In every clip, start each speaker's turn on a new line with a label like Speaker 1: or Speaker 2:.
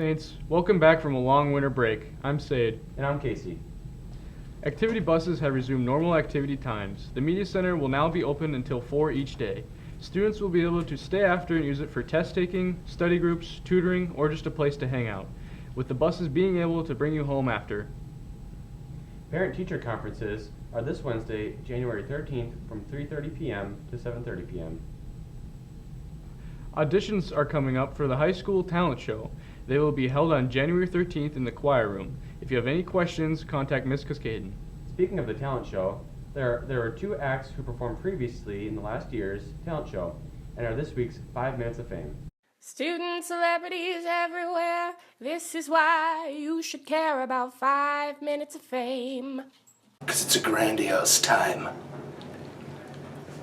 Speaker 1: classmates. Welcome back from a long winter break. I'm Sade.
Speaker 2: And I'm Casey.
Speaker 1: Activity buses have resumed normal activity times. The Media Center will now be open until 4 each day. Students will be able to stay after and use it for test taking, study groups, tutoring, or just a place to hang out, with the buses being able to bring you home after.
Speaker 2: Parent-teacher conferences are this Wednesday, January 13th from 3:30 p.m. to 7:30 p.m.
Speaker 1: Auditions are coming up for the high school talent show. They will be held on January 13th in the choir room. If you have any questions, contact Ms. Cascaden.
Speaker 2: Speaking of the talent show, there are two acts who performed previously in the last year's talent show and are this week's 5 Minutes of Fame.
Speaker 3: Student celebrities everywhere, this is why you should care about 5 Minutes of Fame.
Speaker 4: Because it's a grandiose time.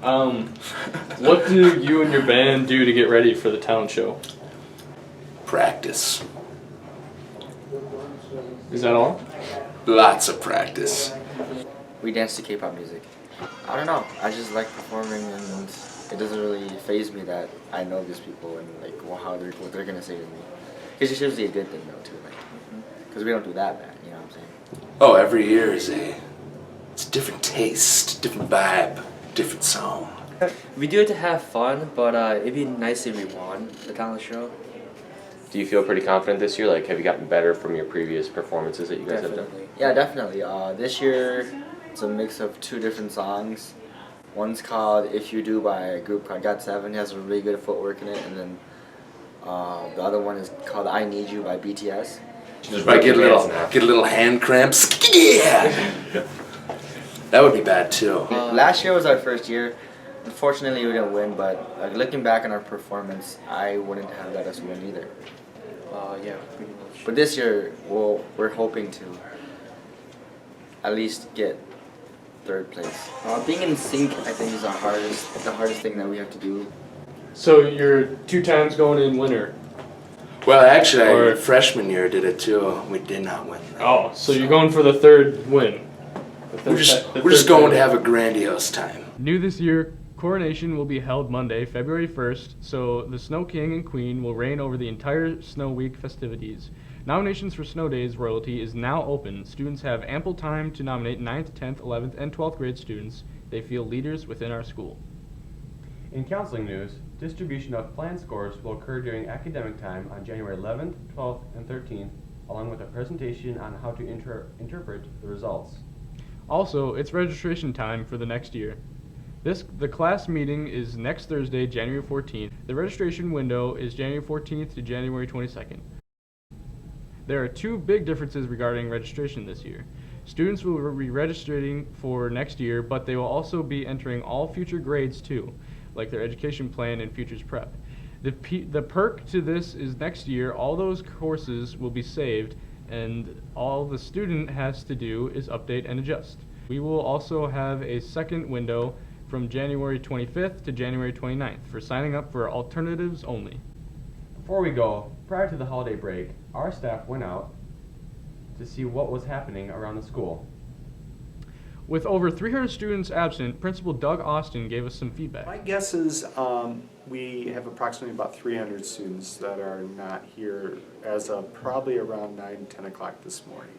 Speaker 1: What do you and your band do to get ready for the talent show?
Speaker 4: Practice.
Speaker 1: Is that all?
Speaker 4: Lots of practice.
Speaker 5: We dance to K-pop music. I don't know. I just like performing, and it doesn't really faze me that I know these people and like what they're gonna say to me. Because it's usually a good thing though too, like because we don't do that bad. You know what I'm saying?
Speaker 4: Oh, every year it's a different taste, different vibe, different song.
Speaker 6: We do it to have fun, but it'd be nice if we won the talent show.
Speaker 7: Do you feel pretty confident this year? Like, have you gotten better from your previous performances that you guys have done?
Speaker 5: Yeah, definitely. This year, it's a mix of two different songs. One's called "If You Do" by a group called GOT7. It has a really good footwork in it, and then the other one is called "I Need You" by BTS.
Speaker 4: If I get a little hand cramps, yeah. That would be bad too.
Speaker 5: Last year was our first year. Unfortunately, we didn't win, but looking back on our performance, I wouldn't have let us win either.
Speaker 6: Yeah, pretty much.
Speaker 5: But this year, we're hoping to at least get third place. Being in sync, I think, is the hardest thing that we have to do.
Speaker 1: So you're 2 times going in winter.
Speaker 4: Well, actually, freshman year did it too. We did not win.
Speaker 1: Oh, so you're going for the third win.
Speaker 4: We're just going to have a grandiose time.
Speaker 1: New this year, Coronation will be held Monday, February 1st, so the Snow King and Queen will reign over the entire Snow Week festivities. Nominations for Snow Days royalty is now open. Students have ample time to nominate 9th, 10th, 11th, and 12th grade students they feel leaders within our school.
Speaker 2: In counseling news, distribution of plan scores will occur during academic time on January 11th, 12th, and 13th, along with a presentation on how to interpret the results.
Speaker 1: Also, it's registration time for the next year. The class meeting is next Thursday, January 14th. The registration window is January 14th to January 22nd. There are 2 big differences regarding registration this year. Students will be registering for next year, but they will also be entering all future grades too, like their education plan and futures prep. The perk to this is next year, all those courses will be saved, and all the student has to do is update and adjust. We will also have a second window from January 25th to January 29th for signing up for alternatives only.
Speaker 2: Before we go, prior to the holiday break, our staff went out to see what was happening around the school.
Speaker 1: With over 300 students absent, Principal Doug Austin gave us some feedback.
Speaker 8: My guess is we have approximately about 300 students that are not here as of probably around 9, 10 o'clock this morning.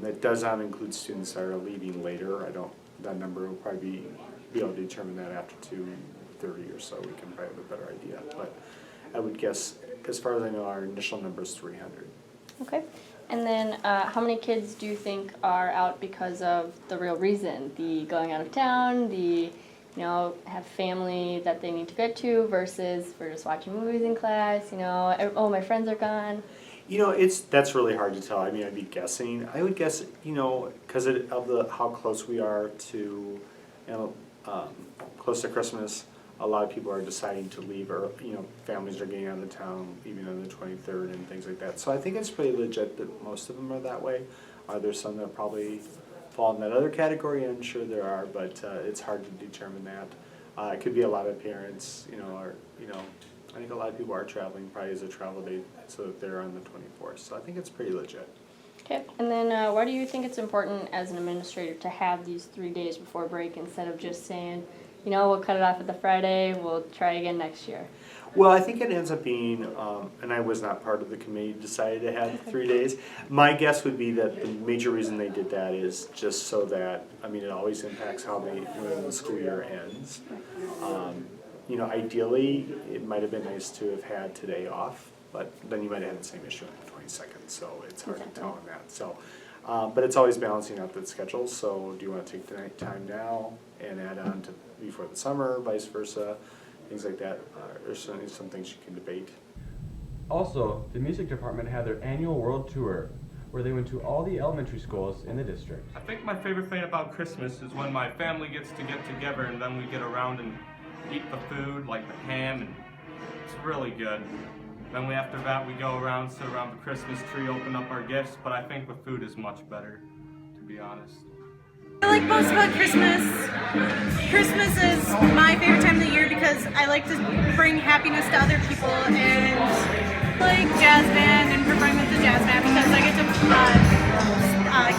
Speaker 8: That does not include students that are leaving later. That number will probably be able to determine that after 2:30 or so. We can probably have a better idea. But I would guess, as far as I know, our initial number is 300.
Speaker 9: Okay. And then how many kids do you think are out because of the real reason? The going out of town, have family that they need to get to versus we're just watching movies in class, oh, my friends are gone.
Speaker 8: That's really hard to tell. I mean, I'd be guessing. I would guess, because of how close we are to, close to Christmas, a lot of people are deciding to leave, or families are getting out of town, even on the 23rd and things like that. So I think it's pretty legit that most of them are that way. Are there some that probably fall in that other category? I'm sure there are, but it's hard to determine that. It could be a lot of parents, I think a lot of people are traveling probably as a travel day, so that they're on the 24th. So I think it's pretty legit.
Speaker 9: Okay, and then why do you think it's important as an administrator to have these 3 days before break instead of just saying, we'll cut it off at the Friday, we'll try again next year?
Speaker 8: Well, I think it ends up being, and I was not part of the committee, decided to have 3 days. My guess would be that the major reason they did that is just so that, I mean, it always impacts how when the school year ends. You know, ideally, it might have been nice to have had today off, but then you might have had the same issue on the 22nd, so it's hard to tell on that. So, but it's always balancing out the schedule, so do you want to take the night time now and add on to before the summer, vice versa? Things like that, or certainly some things you can debate.
Speaker 2: Also, the music department had their annual world tour, where they went to all the elementary schools in the district.
Speaker 10: I think my favorite thing about Christmas is when my family gets to get together and then we get around and eat the food, like the ham, and it's really good. Then after that we go around, sit around the Christmas tree, open up our gifts, but I think the food is much better, to be honest.
Speaker 11: I like most about Christmas. Christmas is my favorite time of the year because I like to bring happiness to other people, and I like jazz band and performing with the jazz band because I get to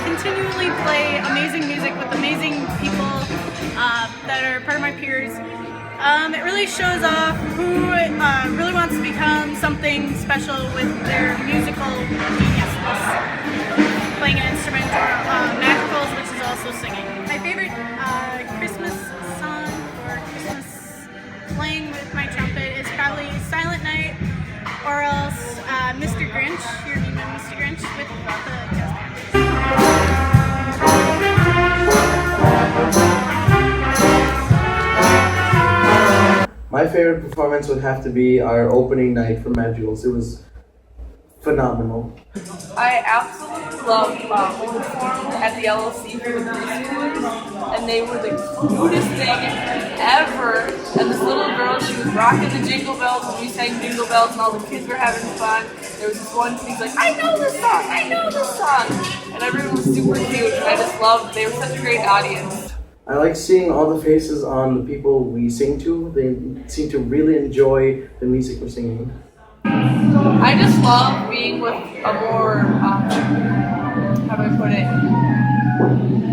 Speaker 11: continually play amazing music with amazing people that are part of my peers. It really shows off who really wants to become something special with their musical geniusness. Playing an instrument or magicals, which is also singing. My favorite Christmas song or Christmas playing with my trumpet is probably Silent Night or else Mr. Grinch, your name is Mr. Grinch with the jazz band.
Speaker 12: My favorite performance would have to be our opening night for Magicals. It was phenomenal.
Speaker 13: I absolutely loved we performed at the LLC for the preschoolers, and they were the cutest thing ever. And this little girl, she was rocking the Jingle Bells, and we sang Jingle Bells, and all the kids were having fun. There was this one kid, he's like, I know this song, I know this song! And everyone was super cute, and I just loved, they were such a great audience.
Speaker 12: I like seeing all the faces on the people we sing to. They seem to really enjoy the music we're singing.
Speaker 13: I just love being with a more, how do I put it,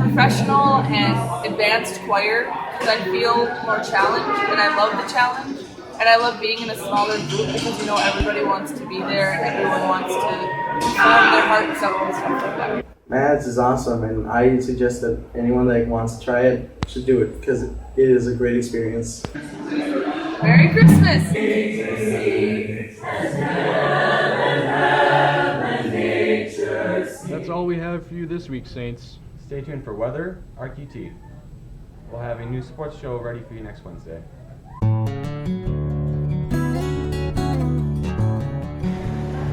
Speaker 13: professional and advanced choir, because I feel more challenged, and I love the challenge. And I love being in a smaller group because, you know, everybody wants to be there and everyone wants to perform their hearts out and stuff like that.
Speaker 12: Mads is awesome, and I suggest that anyone that wants to try it should do it because it is a great experience.
Speaker 13: Merry Christmas!
Speaker 1: That's all we have for you this week, Saints.
Speaker 2: Stay tuned for weather, RQT. We'll have a new sports show ready for you next Wednesday.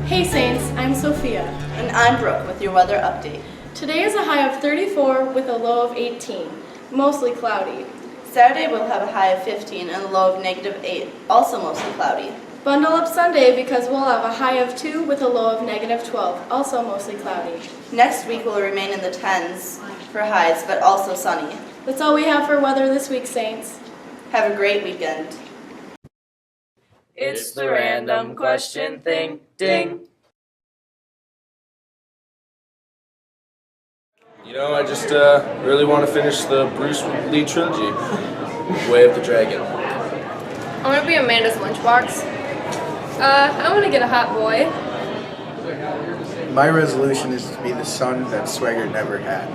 Speaker 14: Hey Saints, I'm Sophia.
Speaker 15: And I'm Brooke with your weather update.
Speaker 14: Today is a high of 34 with a low of 18, mostly cloudy.
Speaker 15: Saturday we'll have a high of 15 and a low of -8, also mostly cloudy.
Speaker 14: Bundle up Sunday because we'll have a high of 2 with a low of -12, also mostly cloudy.
Speaker 15: Next week will remain in the 10s for highs, but also sunny.
Speaker 14: That's all we have for weather this week, Saints.
Speaker 15: Have a great weekend.
Speaker 16: It's the random question thing, ding.
Speaker 4: You know, I just really want to finish the Bruce Lee trilogy, Way of the Dragon.
Speaker 3: I want to be Amanda's lunchbox. I want to get a hot boy.
Speaker 17: My resolution is to be the son that Swagger never had.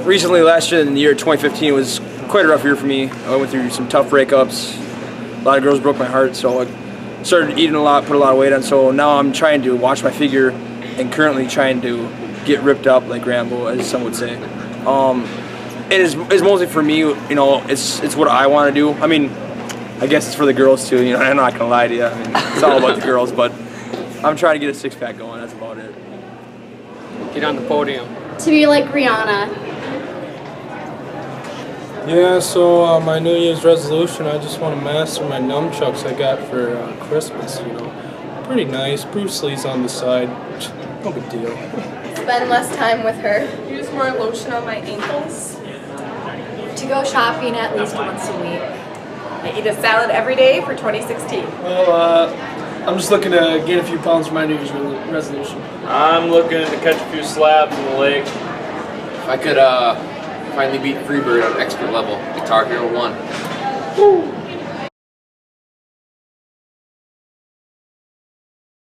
Speaker 18: Recently, last year, in the year 2015, was quite a rough year for me. I went through some tough breakups. A lot of girls broke my heart, so I started eating a lot, put a lot of weight on. So now I'm trying to watch my figure and currently trying to get ripped up like Rambo, as some would say. It's mostly for me, you know, it's what I want to do. I mean, I guess it's for the girls too, you know, I'm not going to lie to you. I mean, it's all about the girls, but I'm trying to get a six-pack going, that's about it.
Speaker 19: Get on the podium.
Speaker 20: To be like Rihanna.
Speaker 21: Yeah, so my New Year's resolution, I just want to master my nunchucks I got for Christmas, you know. Pretty nice, Bruce Lee's on the side, no big deal.
Speaker 3: Spend less time with her. Use more lotion on my ankles.
Speaker 20: To go shopping at least once a week.
Speaker 3: I eat a salad every day for 2016.
Speaker 21: Well, I'm just looking to gain a few pounds for my New Year's resolution.
Speaker 22: I'm looking to catch a few slabs in the lake.
Speaker 4: If I could finally beat Freebird on expert level, Guitar Hero 1.
Speaker 21: Woo.